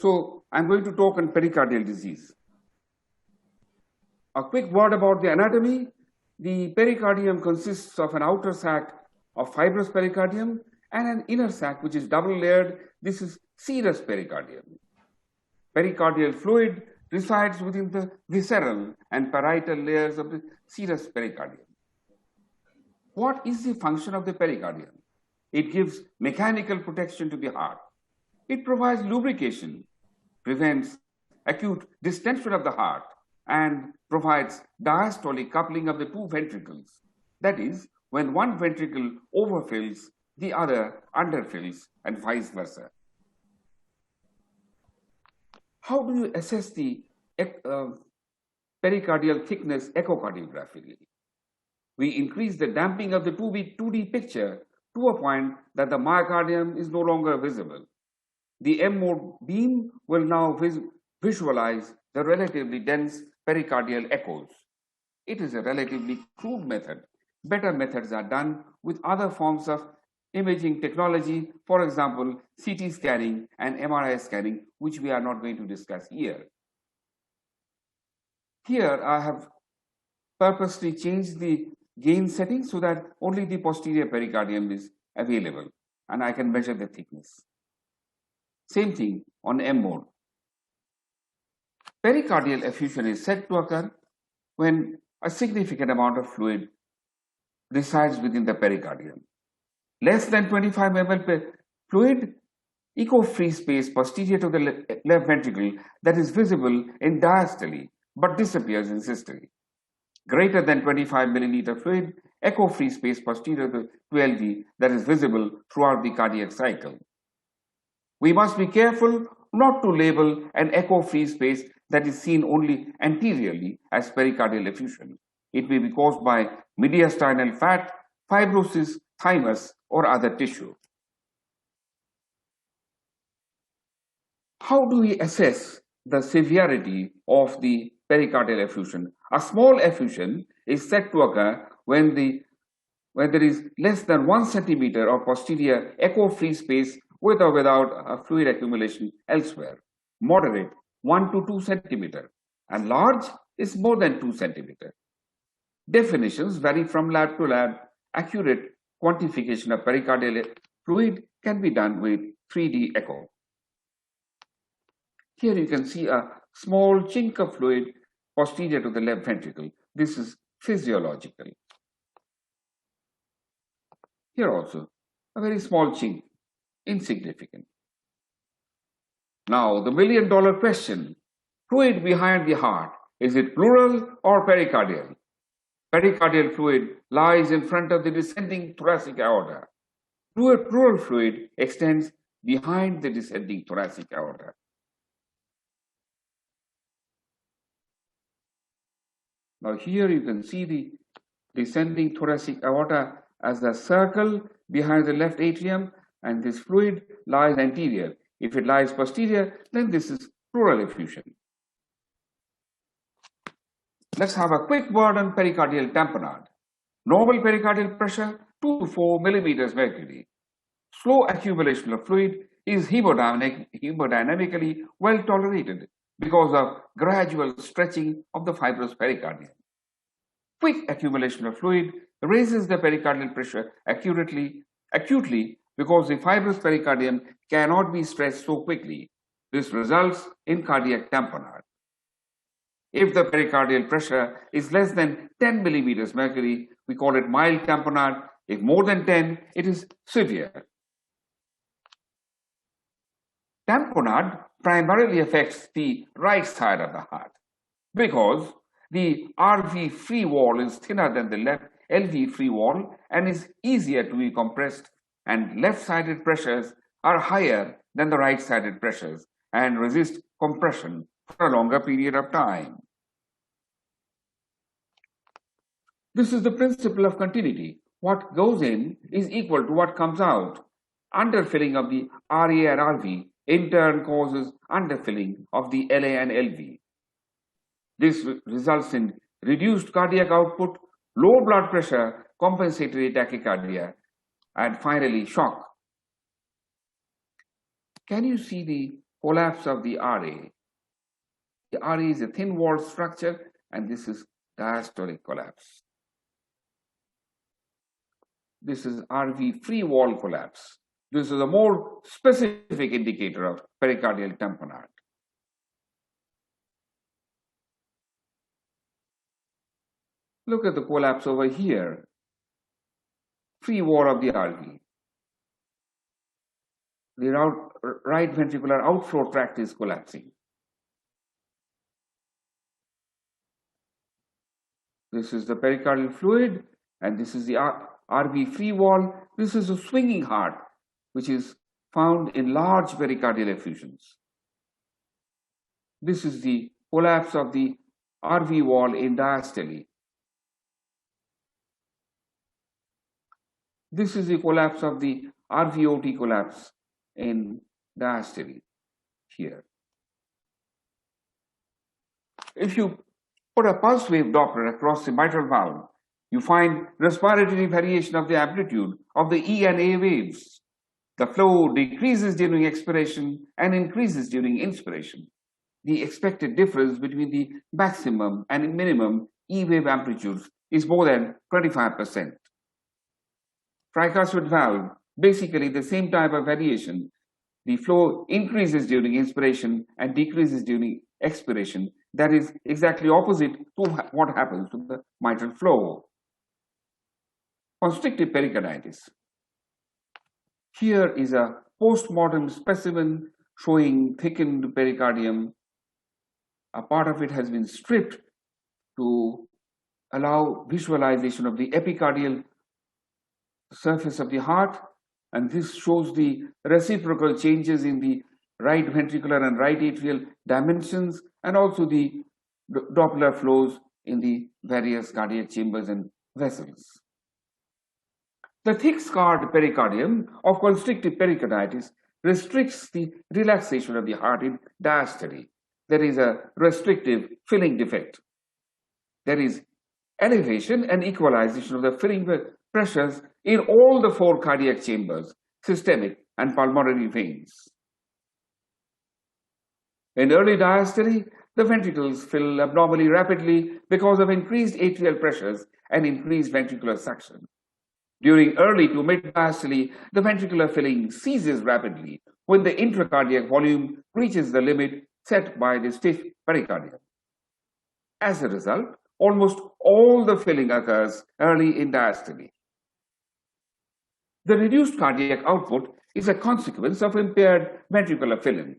So I'm going to talk on pericardial disease. A quick word about the anatomy. The pericardium consists of an outer sac of fibrous pericardium and an inner sac which is double layered. This is serous pericardium. Pericardial fluid resides within the visceral and parietal layers of the serous pericardium. What is the function of the pericardium? It gives mechanical protection to the heart. It provides lubrication, prevents acute distension of the heart, and provides diastolic coupling of the two ventricles. That is, when one ventricle overfills, the other underfills, and vice versa. How do you assess the pericardial thickness echocardiographically? We increase the damping of the 2D picture to a point that the myocardium is no longer visible. The M-mode beam will now visualize the relatively dense pericardial echoes. It is a relatively crude method. Better methods are done with other forms of imaging technology, for example, CT scanning and MRI scanning, which we are not going to discuss here. Here I have purposely changed the gain setting so that only the posterior pericardium is available and I can measure the thickness. Same thing on M mode. Pericardial effusion is said to occur when a significant amount of fluid resides within the pericardium. Less than 25 ml fluid, echo-free space posterior to the left ventricle that is visible in diastole but disappears in systole. Greater than 25 milliliter fluid, echo-free space posterior to LV that is visible throughout the cardiac cycle. We must be careful not to label an echo-free space that is seen only anteriorly as pericardial effusion. It may be caused by mediastinal fat, fibrosis, thymus, or other tissue. How do we assess the severity of the pericardial effusion? A small effusion is said to occur when there is less than 1 centimeter of posterior echo-free space with or without a fluid accumulation elsewhere. Moderate, 1 to 2 centimeter, and large is more than 2 centimeter. Definitions vary from lab to lab. Accurate quantification of pericardial fluid can be done with 3D echo. Here you can see a small chink of fluid posterior to the left ventricle. This is physiological. Here also, a very small chink, insignificant. Now, the million-dollar question, fluid behind the heart, is it pleural or pericardial? Pericardial fluid lies in front of the descending thoracic aorta. Pleural fluid extends behind the descending thoracic aorta. Now here you can see the descending thoracic aorta as the circle behind the left atrium, and this fluid lies anterior. If it lies posterior, then this is pleural effusion. Let's have a quick word on pericardial tamponade. Normal pericardial pressure 2 to 4 millimeters mercury. Slow accumulation of fluid is hemodynamically well tolerated because of gradual stretching of the fibrous pericardium. Quick accumulation of fluid raises the pericardial pressure acutely because the fibrous pericardium cannot be stretched so quickly. This results in cardiac tamponade. If the pericardial pressure is less than 10 millimeters mercury, we call it mild tamponade. If more than 10, it is severe. Tamponade primarily affects the right side of the heart because the RV free wall is thinner than the left LV free wall and is easier to be compressed, and left-sided pressures are higher than the right-sided pressures and resist compression for a longer period of time. This is the principle of continuity. What goes in is equal to what comes out. Underfilling of the RA and RV in turn causes underfilling of the LA and LV. This results in reduced cardiac output, low blood pressure, compensatory tachycardia, and finally shock. Can you see the collapse of the RA. The RA is a thin walled structure, and this is diastolic collapse. This is RV free wall collapse. This is a more specific indicator of pericardial tamponade. Look at the collapse over here. Free wall of the RV. The right ventricular outflow tract is collapsing. This is the pericardial fluid, and this is the RV free wall. This is a swinging heart, which is found in large pericardial effusions. This is the collapse of the RV wall in diastole. This is the collapse of the RVOT collapse in diastole here. If you put a pulse wave Doppler across the mitral valve, you find respiratory variation of the amplitude of the E and A waves. The flow decreases during expiration and increases during inspiration. The expected difference between the maximum and minimum E wave amplitudes is more than 25%. Tricuspid valve, basically the same type of variation. The flow increases during inspiration and decreases during expiration. That is exactly opposite to what happens to the mitral flow. Constrictive pericarditis. Here is a post-mortem specimen showing thickened pericardium. A part of it has been stripped to allow visualization of the epicardial surface of the heart, and this shows the reciprocal changes in the right ventricular and right atrial dimensions, and also the Doppler flows in the various cardiac chambers and vessels. The thick scarred pericardium of constrictive pericarditis restricts the relaxation of the heart in diastole. There is a restrictive filling defect. There is elevation and equalization of the filling pressures in all the 4 cardiac chambers, systemic and pulmonary veins. In early diastole, the ventricles fill abnormally rapidly because of increased atrial pressures and increased ventricular suction. During early to mid-diastole, the ventricular filling ceases rapidly when the intracardiac volume reaches the limit set by the stiff pericardium. As a result, almost all the filling occurs early in diastole. The reduced cardiac output is a consequence of impaired ventricular filling.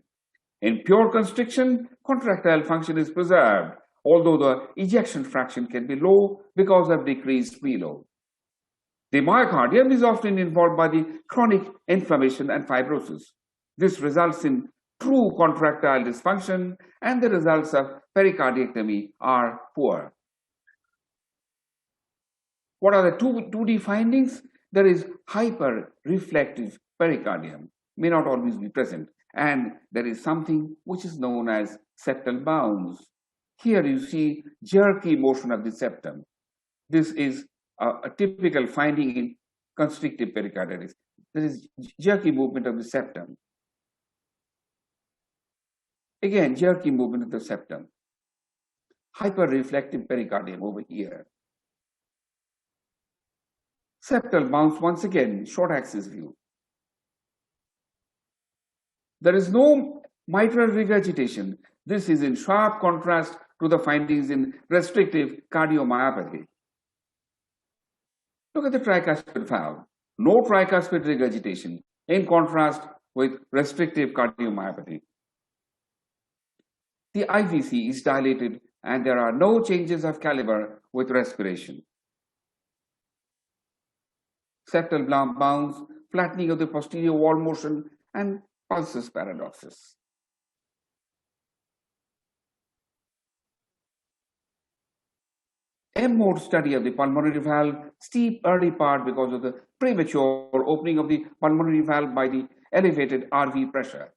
In pure constriction, contractile function is preserved, although the ejection fraction can be low because of decreased preload. The myocardium is often involved by the chronic inflammation and fibrosis. This results in true contractile dysfunction, and the results of pericardiectomy are poor. What are the 2D findings? There is hyperreflective pericardium, may not always be present, and there is something which is known as septal bounce. Here you see jerky motion of the septum. This is a typical finding in constrictive pericarditis. There is jerky movement of the septum. Again, jerky movement of the septum. Hyperreflective pericardium over here. Septal bounce once again, short axis view. There is no mitral regurgitation. This is in sharp contrast to the findings in restrictive cardiomyopathy. Look at the tricuspid valve. No tricuspid regurgitation, in contrast with restrictive cardiomyopathy. The IVC is dilated and there are no changes of caliber with respiration. Septal bounce, flattening of the posterior wall motion, and pulsus paradoxus. M-mode study of the pulmonary valve, steep early part because of the premature opening of the pulmonary valve by the elevated RV pressure.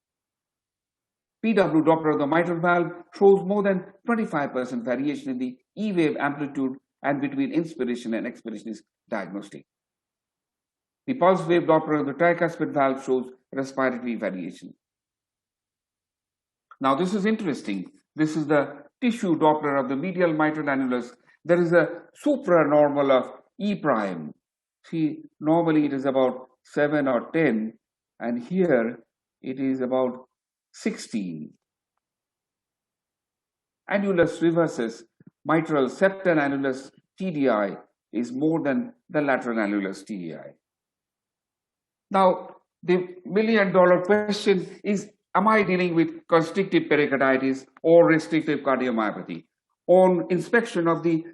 PW Doppler of the mitral valve shows more than 25% variation in the E wave amplitude, and between inspiration and expiration is diagnostic. The pulse wave Doppler of the tricuspid valve shows respiratory variation. Now this is interesting. This is the tissue Doppler of the medial mitral annulus. There is a supranormal of E prime. See, normally it is about 7 or 10, and here it is about 16. Annulus reversus mitral septal annulus TDI is more than the lateral annulus TDI. Now, the million-dollar question is, am I dealing with constrictive pericarditis or restrictive cardiomyopathy? On inspection of the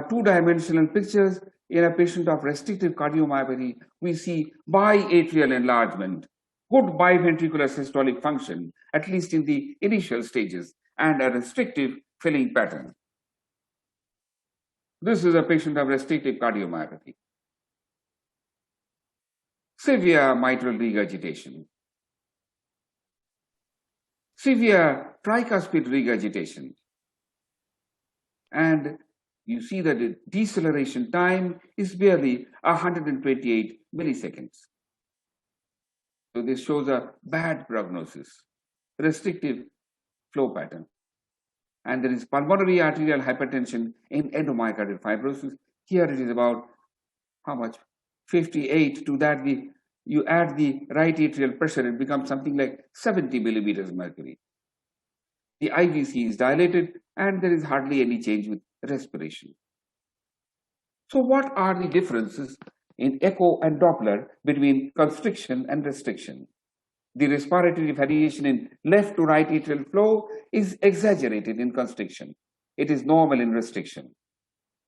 two-dimensional pictures in a patient of restrictive cardiomyopathy, we see biatrial enlargement, good biventricular systolic function, at least in the initial stages, and a restrictive filling pattern. This is a patient of restrictive cardiomyopathy. Severe mitral regurgitation, severe tricuspid regurgitation, and you see that the deceleration time is barely 128 milliseconds. So this shows a bad prognosis, restrictive flow pattern. And there is pulmonary arterial hypertension in endomyocardial fibrosis. Here it is about how much? 58. To that you add the right atrial pressure, it becomes something like 70 millimeters mercury. The IVC is dilated and there is hardly any change with respiration. So what are the differences in echo and Doppler between constriction and restriction? The respiratory variation in left to right atrial flow is exaggerated in constriction. It is normal in restriction.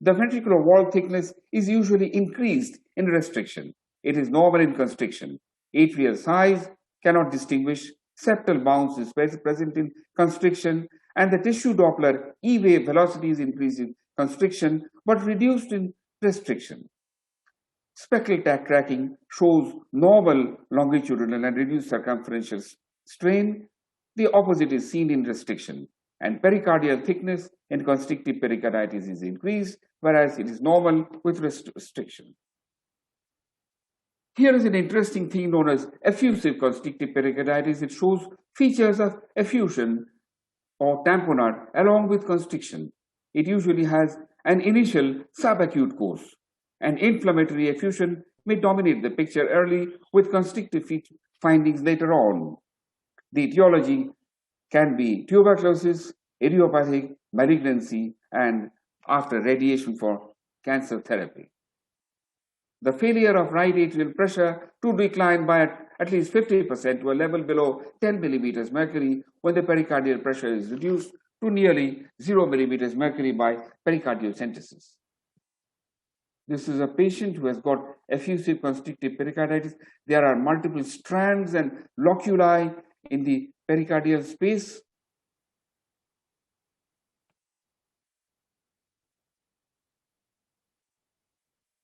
The ventricular wall thickness is usually increased in restriction. It is normal in constriction. Atrial size cannot distinguish. Septal bounce is present in constriction, and the tissue Doppler E wave velocity is increased in constriction but reduced in restriction. Speckle tracking shows normal longitudinal and reduced circumferential strain. The opposite is seen in restriction, and pericardial thickness in constrictive pericarditis is increased, whereas it is normal with restriction. Here is an interesting thing known as effusive constrictive pericarditis. It shows features of effusion or tamponade along with constriction. It usually has an initial subacute course. And inflammatory effusion may dominate the picture early with constrictive findings later on. The etiology can be tuberculosis, idiopathic, malignancy, and after radiation for cancer therapy. The failure of right atrial pressure to decline by at least 50% to a level below 10 millimeters mercury when the pericardial pressure is reduced to nearly 0 millimeters mercury by pericardiocentesis. This is a patient who has got effusive constrictive pericarditis. There are multiple strands and loculi in the pericardial space.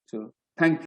So, thank you.